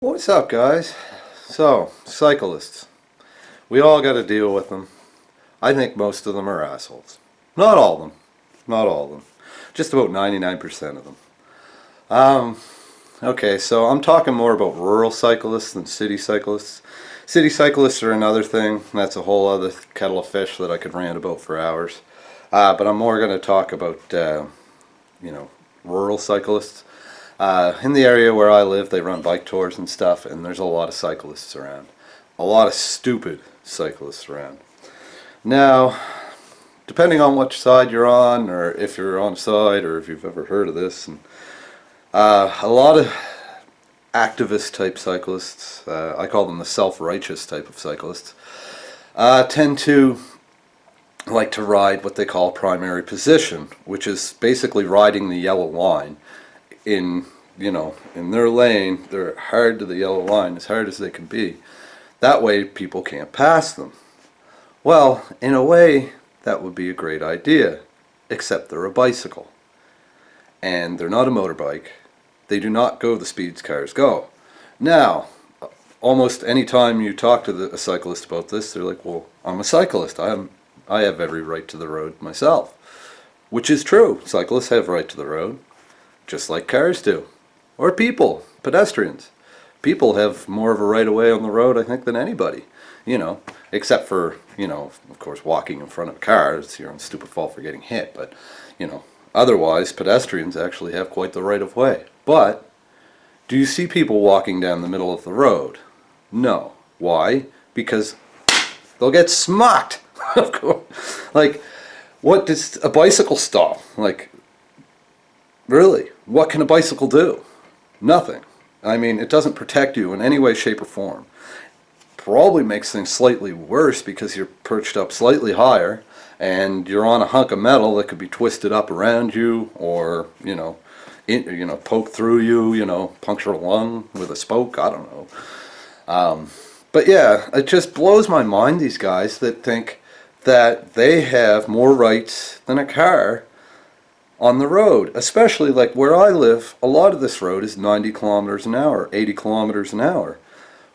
What's up, guys? So, cyclists. We all got to deal with them. I think most of them are assholes. Not all of them. Not all of them. Just about 99% of them. Okay, so I'm talking more about rural cyclists than city cyclists. City cyclists are another thing. That's a whole other kettle of fish that I could rant about for hours. But I'm more going to talk about, rural cyclists. In the area where I live, they run bike tours and stuff, and there's a lot of cyclists around. A lot of stupid cyclists around. Now, depending on which side you're on, or if you're on side, or if you've ever heard of this, and, a lot of activist type cyclists, I call them the self-righteous type of cyclists, tend to like to ride what they call primary position, which is basically riding the yellow line in their lane. They're hard to the yellow line, as hard as they can be. That way people can't pass them. Well, in a way, that would be a great idea, except they're a bicycle. And they're not a motorbike. They do not go the speeds cars go. Now, almost any time you talk to a cyclist about this, they're like, well, I'm a cyclist. I have every right to the road myself. Which is true. Cyclists have right to the road, just like cars do. Or people, pedestrians. People have more of a right of way on the road, I think, than anybody. Except for, of course, walking in front of cars. You're on stupid fault for getting hit. But, otherwise, pedestrians actually have quite the right of way. But, do you see people walking down the middle of the road? No. Why? Because they'll get smucked. Of course. Like, what does a bicycle stop? Like, really, what can a bicycle do? Nothing. I mean, it doesn't protect you in any way, shape, or form. Probably makes things slightly worse because you're perched up slightly higher and you're on a hunk of metal that could be twisted up around you, or poke through you, puncture a lung with a spoke. I don't know. But yeah, it just blows my mind, these guys that think that they have more rights than a car on the road. Especially like where I live, a lot of this road is 90 kilometers an hour, 80 kilometers an hour.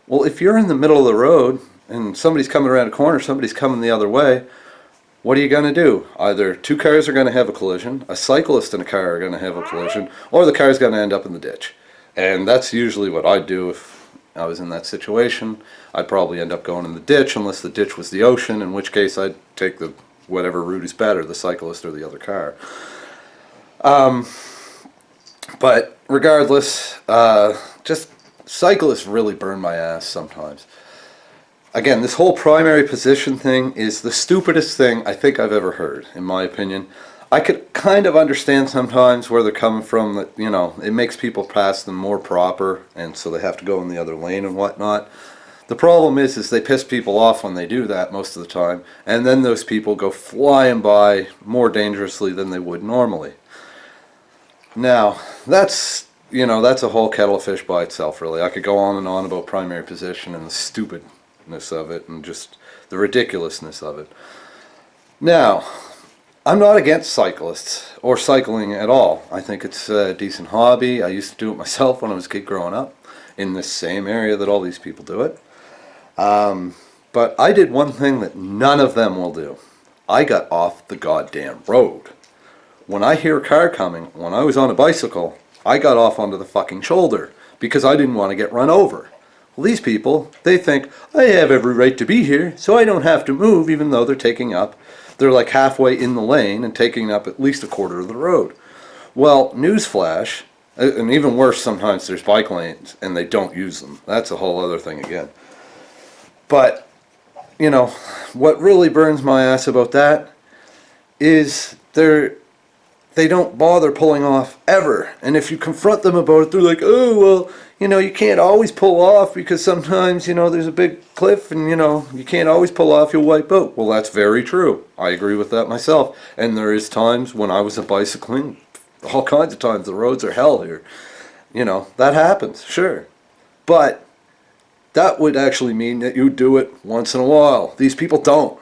Well, if you're in the middle of the road and somebody's coming around a corner, somebody's coming the other way, what are you going to do? Either two cars are going to have a collision, a cyclist and a car are going to have a collision, or the car's going to end up in the ditch. And that's usually what I'd do if I was in that situation. I'd probably end up going in the ditch, unless the ditch was the ocean, in which case I'd take whatever route is better, the cyclist or the other car. But regardless, just cyclists really burn my ass sometimes. Again, this whole primary position thing is the stupidest thing I think I've ever heard, in my opinion. I could kind of understand sometimes where they're coming from, that, it makes people pass them more proper, and so they have to go in the other lane and whatnot. The problem is they piss people off when they do that most of the time, and then those people go flying by more dangerously than they would normally. Now, that's a whole kettle of fish by itself, really. I could go on and on about primary position and the stupidness of it and just the ridiculousness of it. Now, I'm not against cyclists or cycling at all. I think it's a decent hobby. I used to do it myself when I was a kid growing up in this same area that all these people do it. But I did one thing that none of them will do. I got off the goddamn road. When I hear a car coming, when I was on a bicycle, I got off onto the fucking shoulder because I didn't want to get run over. Well, these people, they think, I have every right to be here, so I don't have to move, even though they're like halfway in the lane and taking up at least a quarter of the road. Well, newsflash, and even worse, sometimes there's bike lanes and they don't use them. That's a whole other thing again. But, what really burns my ass about that is they don't bother pulling off ever. And if you confront them about it, they're like, oh, well, you can't always pull off because sometimes, there's a big cliff and, you can't always pull off, you'll wipe out. Well, that's very true. I agree with that myself. And there is times when I was bicycling, all kinds of times, the roads are hell here. That happens, sure. But that would actually mean that you do it once in a while. These people don't.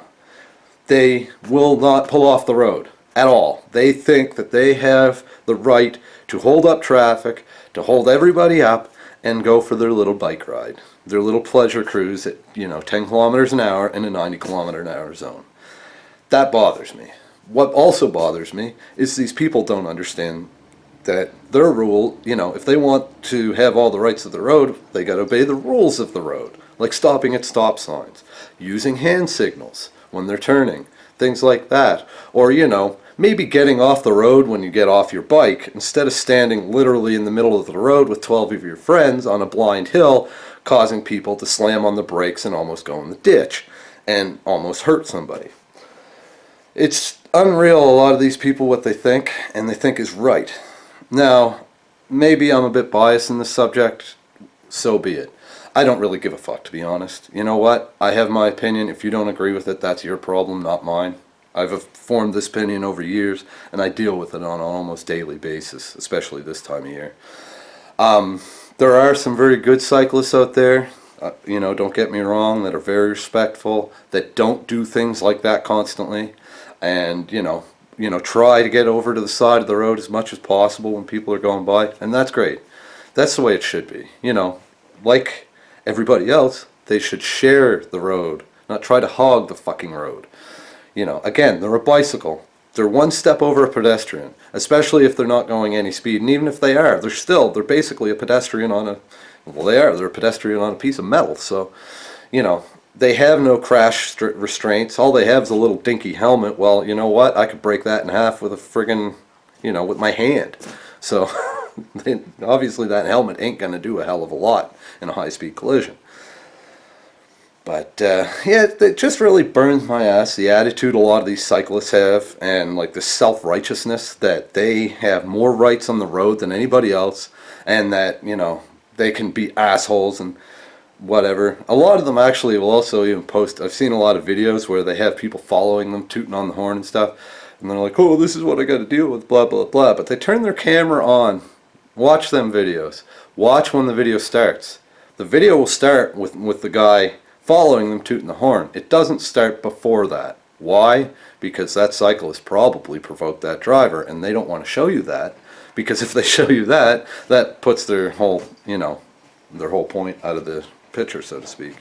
They will not pull off the road at all. They think that they have the right to hold up traffic, to hold everybody up, and go for their little bike ride, their little pleasure cruise at 10 kilometers an hour in a 90-kilometer-an-hour zone. That bothers me. What also bothers me is these people don't understand that their rule, if they want to have all the rights of the road, they got to obey the rules of the road, like stopping at stop signs, using hand signals when they're turning, things like that. Or, maybe getting off the road when you get off your bike, instead of standing literally in the middle of the road with 12 of your friends on a blind hill, causing people to slam on the brakes and almost go in the ditch and almost hurt somebody. It's unreal, a lot of these people, what they think, and they think is right. Now, maybe I'm a bit biased in this subject, so be it. I don't really give a fuck, to be honest. You know what? I have my opinion. If you don't agree with it, that's your problem, not mine. I've formed this opinion over years, and I deal with it on an almost daily basis, especially this time of year. There are some very good cyclists out there, don't get me wrong, that are very respectful, that don't do things like that constantly, and, try to get over to the side of the road as much as possible when people are going by, and that's great. That's the way it should be. Like everybody else, they should share the road, not try to hog the fucking road. Again, they're a bicycle. They're one step over a pedestrian, especially if they're not going any speed. And even if they are, they're basically a pedestrian they're a pedestrian on a piece of metal. So, they have no crash restraints. All they have is a little dinky helmet. Well, you know what? I could break that in half with a friggin', with my hand. So, obviously that helmet ain't going to do a hell of a lot in a high-speed collision. But, it just really burns my ass, the attitude a lot of these cyclists have, and like the self-righteousness that they have more rights on the road than anybody else, and that, they can be assholes and whatever. A lot of them actually will also even post, I've seen a lot of videos where they have people following them, tooting on the horn and stuff, and they're like, oh, this is what I got to deal with, blah, blah, blah. But they turn their camera on, watch them videos, watch when the video starts. The video will start with the guy following them tooting the horn. It doesn't start before that. Why? Because that cyclist probably provoked that driver, and they don't want to show you that, because if they show you that, that puts their whole, their whole point out of the picture, so to speak.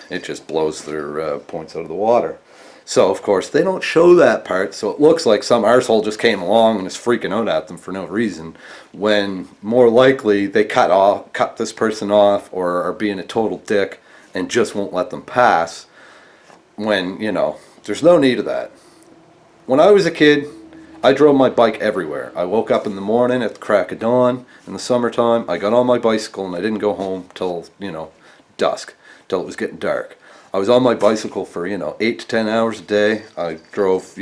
It just blows their points out of the water. So of course they don't show that part, so it looks like some arsehole just came along and is freaking out at them for no reason, when more likely they cut this person off, or are being a total dick and just won't let them pass, when, there's no need of that. When I was a kid, I drove my bike everywhere. I woke up in the morning at the crack of dawn in the summertime. I got on my bicycle and I didn't go home till, dusk, till it was getting dark. I was on my bicycle for, 8 to 10 hours a day. I drove,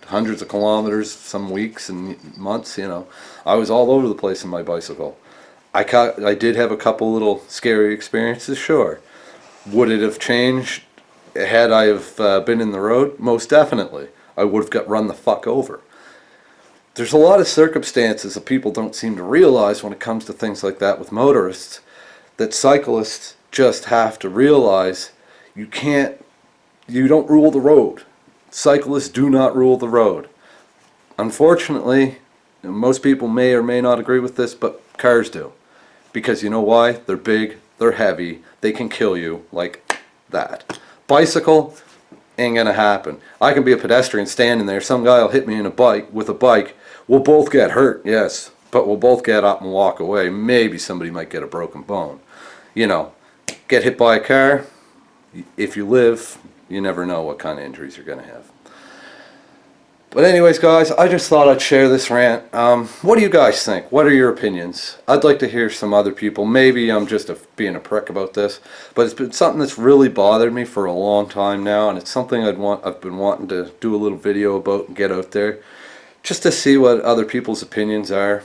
hundreds of kilometers some weeks and months, I was all over the place on my bicycle. I did have a couple little scary experiences, sure. Would it have changed had I have been in the road? Most definitely. I would have got run the fuck over. There's a lot of circumstances that people don't seem to realize when it comes to things like that with motorists, that cyclists just have to realize you don't rule the road. Cyclists do not rule the road. Unfortunately, most people may or may not agree with this, but cars do. Because you know why? They're big, they're heavy, they can kill you like that. Bicycle ain't gonna happen. I can be a pedestrian standing there, some guy will hit me with a bike, we'll both get hurt, yes, but we'll both get up and walk away. Maybe somebody might get a broken bone. Get hit by a car, if you live, you never know what kind of injuries you're gonna have. But anyways, guys, I just thought I'd share this rant. What do you guys think? What are your opinions? I'd like to hear some other people. Maybe I'm just being a prick about this, but it's been something that's really bothered me for a long time now, and it's something I've been wanting to do a little video about and get out there, just to see what other people's opinions are,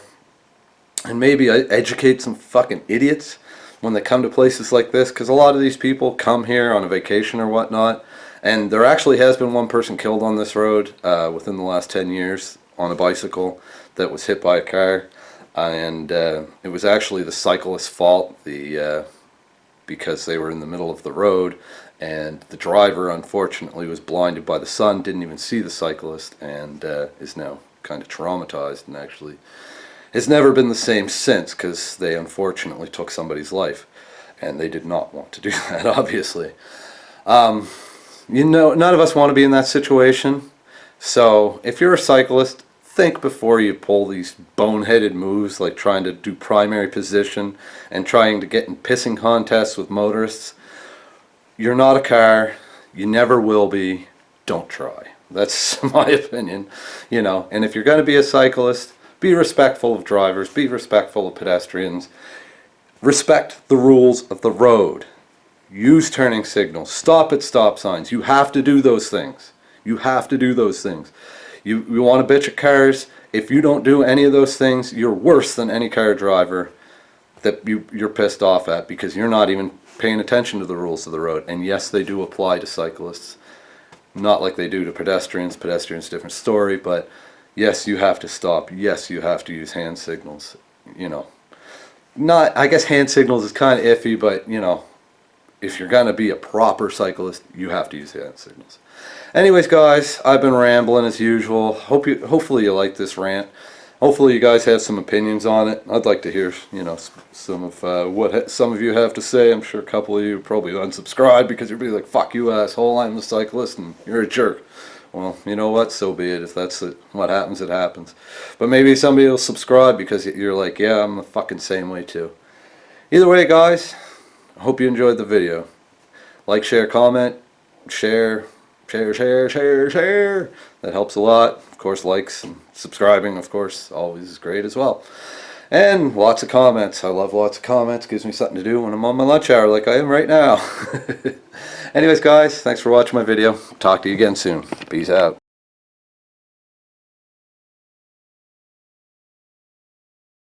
and maybe educate some fucking idiots when they come to places like this, because a lot of these people come here on a vacation or whatnot. And there actually has been one person killed on this road within the last 10 years on a bicycle that was hit by a car. And it was actually the cyclist's fault because they were in the middle of the road. And the driver, unfortunately, was blinded by the sun, didn't even see the cyclist, and is now kind of traumatized and actually It's never been the same since, because they unfortunately took somebody's life, and they did not want to do that, obviously. You know, none of us want to be in that situation. So if you're a cyclist, think before you pull these boneheaded moves like trying to do primary position and trying to get in pissing contests with motorists. You're not a car. You never will be. Don't try. That's my opinion. You know, and if you're going to be a cyclist, be respectful of drivers, be respectful of pedestrians, respect the rules of the road. Use turning signals. Stop at stop signs. You have to do those things. You have to do those things. You want to bitch at cars. If you don't do any of those things, you're worse than any car driver that you're pissed off at, because you're not even paying attention to the rules of the road. And yes, they do apply to cyclists. Not like they do to pedestrians. Pedestrians, different story. But yes, you have to stop. Yes, you have to use hand signals. You know, not, I guess hand signals is kind of iffy, but you know, if you're going to be a proper cyclist, you have to use hand signals. Anyways, guys, I've been rambling as usual. Hopefully you like this rant. Hopefully you guys have some opinions on it. I'd like to hear, you know, some of what some of you have to say. I'm sure a couple of you probably unsubscribe because you'll be like, fuck you, asshole, I'm a cyclist and you're a jerk. Well, you know what, so be it. If that's what happens, it happens. But maybe somebody will subscribe because you're like, yeah, I'm the fucking same way too. Either way, guys, I hope you enjoyed the video. Like, share, comment, share. That helps a lot. Of course, likes and subscribing, of course, always is great as well. And lots of comments. I love lots of comments. Gives me something to do when I'm on my lunch hour like I am right now. Anyways, guys, thanks for watching my video. Talk to you again soon. Peace out.